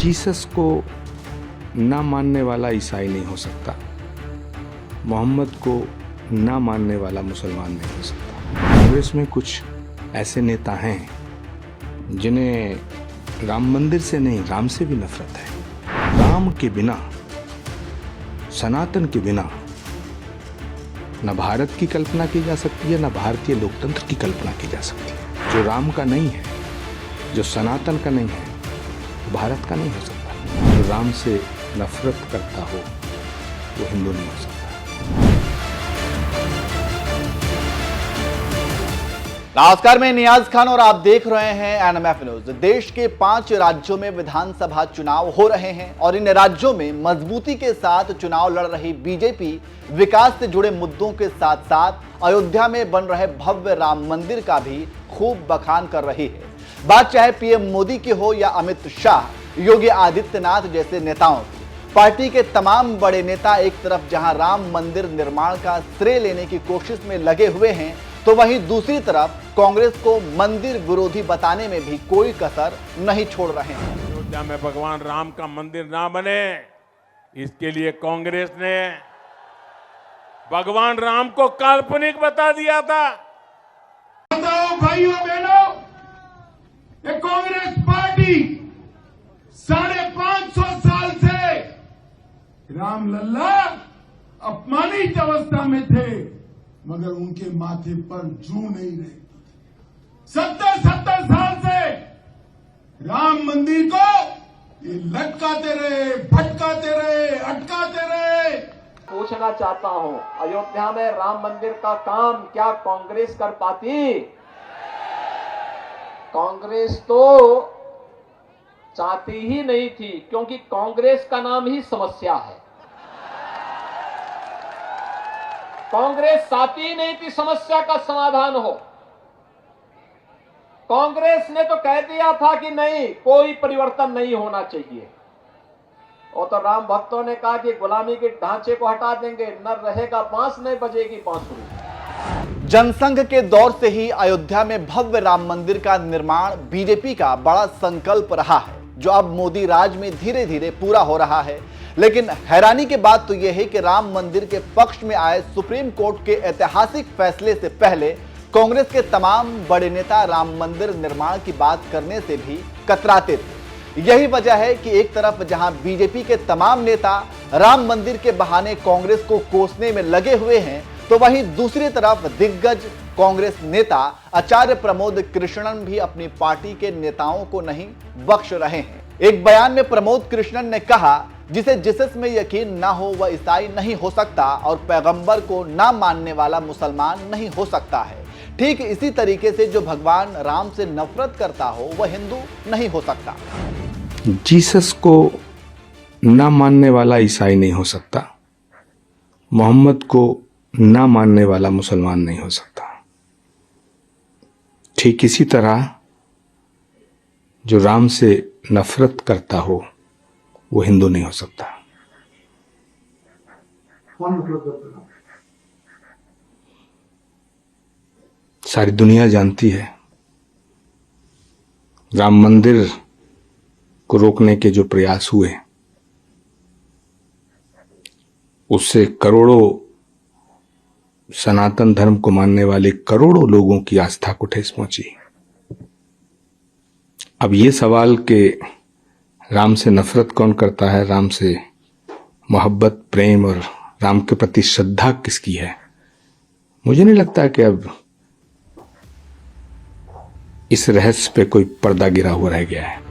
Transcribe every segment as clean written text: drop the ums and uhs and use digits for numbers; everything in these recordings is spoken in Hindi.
जीसस को ना मानने वाला ईसाई नहीं हो सकता, मोहम्मद को ना मानने वाला मुसलमान नहीं हो सकता। कांग्रेस में कुछ ऐसे नेता हैं जिन्हें राम मंदिर से नहीं, राम से भी नफरत है। राम के बिना, सनातन के बिना न भारत की कल्पना की जा सकती है, न भारतीय लोकतंत्र की कल्पना की जा सकती है। जो राम का नहीं है, जो सनातन का नहीं है, भारत का नहीं हो सकता। जो राम से नफरत करता हो वो हिंदू नहीं हो सकता। नमस्कार, मैं नियाज खान और आप देख रहे हैं एनएमएफ न्यूज। देश के 5 राज्यों में विधानसभा चुनाव हो रहे हैं और इन राज्यों में मजबूती के साथ चुनाव लड़ रही बीजेपी विकास से जुड़े मुद्दों के साथ साथ अयोध्या में बन रहे भव्य राम मंदिर का भी खूब बखान कर रही है। बात चाहे पीएम मोदी की हो या अमित शाह, योगी आदित्यनाथ जैसे नेताओं की। पार्टी के तमाम बड़े नेता एक तरफ जहां राम मंदिर निर्माण का श्रेय लेने की कोशिश में लगे हुए हैं, तो वहीं दूसरी तरफ कांग्रेस को मंदिर विरोधी बताने में भी कोई कसर नहीं छोड़ रहे हैं। अयोध्या में भगवान राम का मंदिर ना बने, इसके लिए कांग्रेस ने भगवान राम को काल्पनिक बता दिया था। भाइयों बहनों, ये कांग्रेस पार्टी 550 साल से रामलल्ला अपमानित अवस्था में थे, मगर उनके माथे पर जू नहीं रही। 70 साल से राम मंदिर को ये लटकाते रहे, भटकाते रहे, अटकाते रहे। पूछना चाहता हूं, अयोध्या में राम मंदिर का काम क्या कांग्रेस कर पाती? कांग्रेस तो चाहती ही नहीं थी, क्योंकि कांग्रेस का नाम ही समस्या है। कांग्रेस चाहती ही नहीं थी समस्या का समाधान हो। कांग्रेस ने तो कह दिया था कि नहीं, कोई परिवर्तन नहीं होना चाहिए। और तो राम भक्तों ने कहा कि गुलामी के ढांचे को हटा देंगे, न रहेगा बांस, न बजेगी बांसुरी। जनसंघ के दौर से ही अयोध्या में भव्य राम मंदिर का निर्माण बीजेपी का बड़ा संकल्प रहा है, जो अब मोदी राज में धीरे धीरे पूरा हो रहा है। लेकिन हैरानी की बात तो यह है कि राम मंदिर के पक्ष में आए सुप्रीम कोर्ट के ऐतिहासिक फैसले से पहले कांग्रेस के तमाम बड़े नेता राम मंदिर निर्माण की बात करने से भी कतराते थे। यही वजह है कि एक तरफ जहां बीजेपी के तमाम नेता राम मंदिर के बहाने कांग्रेस को कोसने में लगे हुए हैं, तो वहीं दूसरी तरफ दिग्गज कांग्रेस नेता आचार्य प्रमोद कृष्णन भी अपनी पार्टी के नेताओं को नहीं बख्श रहे हैं। एक बयान में प्रमोद कृष्णन ने कहा, जिसे जीसस में यकीन ना हो वह ईसाई नहीं हो सकता और पैगंबर को ना मानने वाला मुसलमान नहीं हो सकता है। ठीक इसी तरीके से जो भगवान राम से नफरत करता हो वह हिंदू नहीं हो सकता। जीसस को ना मानने वाला ईसाई नहीं हो सकता, मोहम्मद को ना मानने वाला मुसलमान नहीं हो सकता। ठीक इसी तरह जो राम से नफरत करता हो वो हिंदू नहीं हो सकता। सारी दुनिया जानती है राम मंदिर को रोकने के जो प्रयास हुए उससे करोड़ों सनातन धर्म को मानने वाले करोड़ों लोगों की आस्था को ठेस पहुंची। अब ये सवाल कि राम से नफरत कौन करता है, राम से मोहब्बत, प्रेम और राम के प्रति श्रद्धा किसकी है, मुझे नहीं लगता कि अब इस रहस्य पे कोई पर्दा गिरा हुआ रह गया है।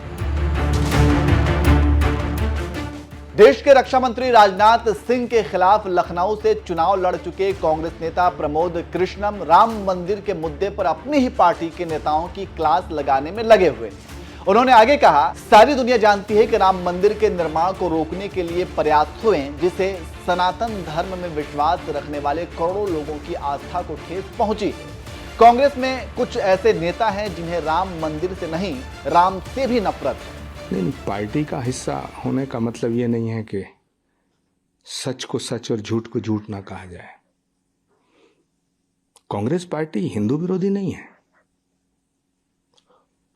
देश के रक्षा मंत्री राजनाथ सिंह के खिलाफ लखनऊ से चुनाव लड़ चुके कांग्रेस नेता प्रमोद कृष्णम राम मंदिर के मुद्दे पर अपनी ही पार्टी के नेताओं की क्लास लगाने में लगे हुए हैं। उन्होंने आगे कहा, सारी दुनिया जानती है कि राम मंदिर के निर्माण को रोकने के लिए प्रयास हुए, जिसे सनातन धर्म में विश्वास रखने वाले करोड़ों लोगों की आस्था को ठेस पहुंची है। कांग्रेस में कुछ ऐसे नेता हैं जिन्हें राम मंदिर से नहीं, राम से भी नफरत है। नहीं, पार्टी का हिस्सा होने का मतलब ये नहीं है कि सच को सच और झूठ को झूठ ना कहा जाए। कांग्रेस पार्टी हिंदू विरोधी नहीं है,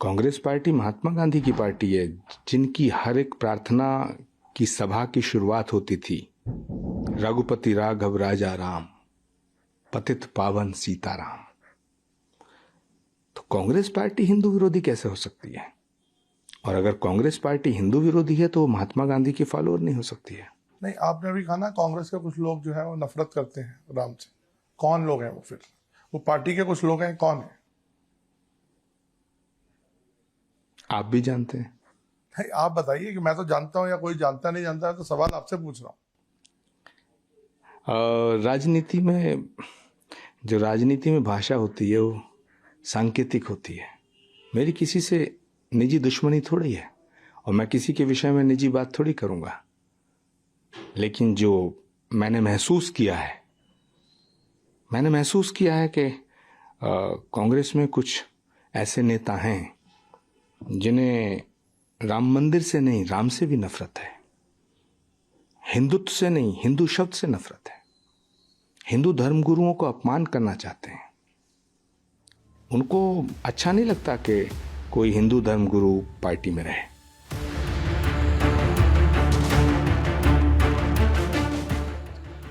कांग्रेस पार्टी महात्मा गांधी की पार्टी है, जिनकी हर एक प्रार्थना की सभा की शुरुआत होती थी रघुपति राघव राजा राम, पतित पावन सीताराम। तो कांग्रेस पार्टी हिंदू विरोधी कैसे हो सकती है? और अगर कांग्रेस पार्टी हिंदू विरोधी है तो महात्मा गांधी की फॉलोअर नहीं हो सकती है। नहीं, आपने भी कहा ना कांग्रेस के कुछ लोग जो है वो नफरत करते हैं राम से। कौन लोग हैं वो? फिर वो पार्टी के कुछ लोग हैं, कौन है? आप भी जानते हैं। नहीं, आप बताइए कि मैं तो जानता हूं या कोई जानता नहीं जानता है, तो सवाल आपसे पूछ रहा हूं। राजनीति में भाषा होती है वो सांकेतिक होती है। मेरी किसी से निजी दुश्मनी थोड़ी है और मैं किसी के विषय में निजी बात थोड़ी करूंगा, लेकिन जो मैंने महसूस किया है कि कांग्रेस में कुछ ऐसे नेता हैं जिन्हें राम मंदिर से नहीं, राम से भी नफरत है। हिंदुत्व से नहीं, हिंदू शब्द से नफरत है। हिंदू धर्मगुरुओं को अपमान करना चाहते हैं। उनको अच्छा नहीं लगता कि कोई हिंदू धर्मगुरु पार्टी में रहे।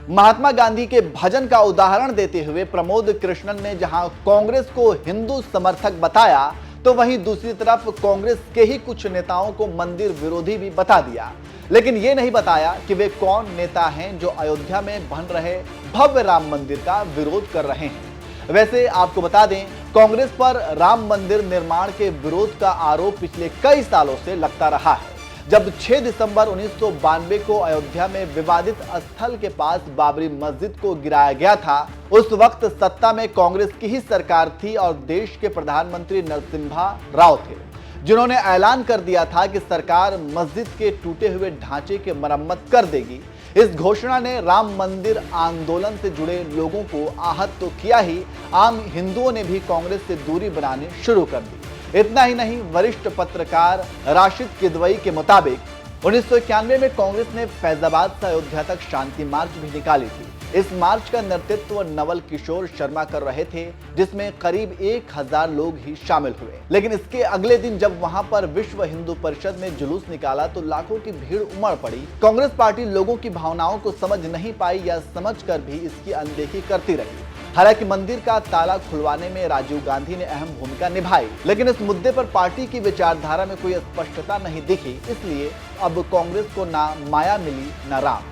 महात्मा गांधी के भजन का उदाहरण देते हुए प्रमोद कृष्णन ने जहां कांग्रेस को हिंदू समर्थक बताया, तो वहीं दूसरी तरफ कांग्रेस के ही कुछ नेताओं को मंदिर विरोधी भी बता दिया। लेकिन यह नहीं बताया कि वे कौन नेता हैं जो अयोध्या में बन रहे भव्य राम मंदिर का विरोध कर रहे हैं। वैसे आपको बता दें, कांग्रेस पर राम मंदिर निर्माण के विरोध का आरोप पिछले कई सालों से लगता रहा है। जब 6 दिसंबर 1992 को अयोध्या में विवादित स्थल के पास बाबरी मस्जिद को गिराया गया था, उस वक्त सत्ता में कांग्रेस की ही सरकार थी और देश के प्रधानमंत्री नरसिम्हा राव थे, जिन्होंने ऐलान कर दिया था कि सरकार मस्जिद के टूटे हुए ढांचे की मरम्मत कर देगी। इस घोषणा ने राम मंदिर आंदोलन से जुड़े लोगों को आहत तो किया ही, आम हिंदुओं ने भी कांग्रेस से दूरी बनानी शुरू कर दी। इतना ही नहीं, वरिष्ठ पत्रकार राशिद किदवई के मुताबिक 1991 में कांग्रेस ने फैजाबाद से अयोध्या तक शांति मार्च भी निकाली थी। इस मार्च का नेतृत्व नवल किशोर शर्मा कर रहे थे, जिसमें करीब 1000 लोग ही शामिल हुए। लेकिन इसके अगले दिन जब वहां पर विश्व हिंदू परिषद ने जुलूस निकाला तो लाखों की भीड़ उमड़ पड़ी। कांग्रेस पार्टी लोगों की भावनाओं को समझ नहीं पाई या समझकर भी इसकी अनदेखी करती रही। हालांकि मंदिर का ताला खुलवाने में राजीव गांधी ने अहम भूमिका निभाई, लेकिन इस मुद्दे पर पार्टी की विचारधारा में कोई स्पष्टता नहीं दिखी। इसलिए अब कांग्रेस को ना माया मिली ना राम।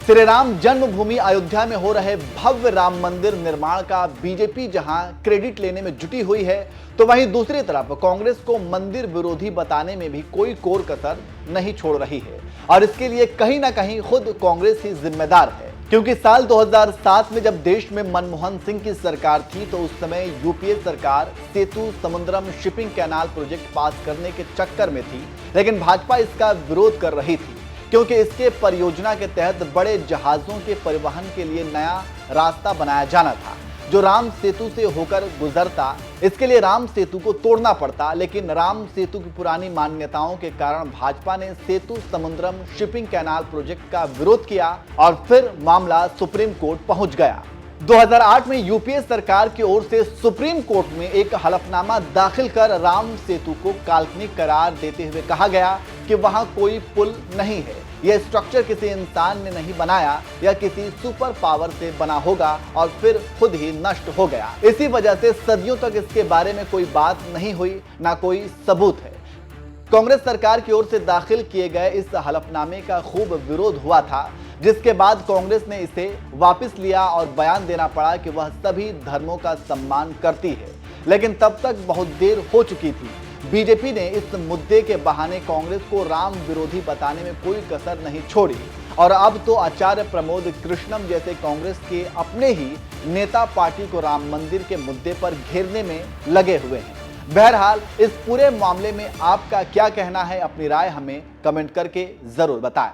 श्री राम जन्मभूमि अयोध्या में हो रहे भव्य राम मंदिर निर्माण का बीजेपी जहां क्रेडिट लेने में जुटी हुई है, तो वहीं दूसरी तरफ कांग्रेस को मंदिर विरोधी बताने में भी कोई कोर कसर नहीं छोड़ रही है। और इसके लिए कहीं ना कहीं खुद कांग्रेस ही जिम्मेदार है, क्योंकि साल 2007 में जब देश में मनमोहन सिंह की सरकार थी तो उस समय यूपीए सरकार सेतु समुद्रम शिपिंग कैनाल प्रोजेक्ट पास करने के चक्कर में थी, लेकिन भाजपा इसका विरोध कर रही थी, क्योंकि इसके परियोजना के तहत बड़े जहाजों के परिवहन के लिए नया रास्ता बनाया जाना था, जो राम सेतु से होकर गुजरता। इसके लिए राम सेतु को तोड़ना पड़ता, लेकिन राम सेतु की पुरानी मान्यताओं के कारण भाजपा ने सेतु समुद्रम शिपिंग कैनाल प्रोजेक्ट का विरोध किया और फिर मामला सुप्रीम कोर्ट पहुंच गया। 2008 में यूपीए सरकार की ओर से सुप्रीम कोर्ट में एक हलफनामा दाखिल कर राम सेतु को काल्पनिक करार देते हुए कहा गया कि वहां कोई पुल नहीं है, यह स्ट्रक्चर किसी इंसान ने नहीं बनाया या किसी सुपर पावर से बना होगा और फिर खुद ही नष्ट हो गया। इसी वजह से सदियों तक इसके बारे में कोई बात नहीं हुई, ना कोई सबूत है। कांग्रेस सरकार की ओर से दाखिल किए गए इस हलफनामे का खूब विरोध हुआ था, जिसके बाद कांग्रेस ने इसे वापस लिया और बयान देना पड़ा कि वह सभी धर्मों का सम्मान करती है। लेकिन तब तक बहुत देर हो चुकी थी। बीजेपी ने इस मुद्दे के बहाने कांग्रेस को राम विरोधी बताने में कोई कसर नहीं छोड़ी और अब तो आचार्य प्रमोद कृष्णम जैसे कांग्रेस के अपने ही नेता पार्टी को राम मंदिर के मुद्दे पर घेरने में लगे हुए हैं। बहरहाल इस पूरे मामले में आपका क्या कहना है, अपनी राय हमें कमेंट करके जरूर बताएं।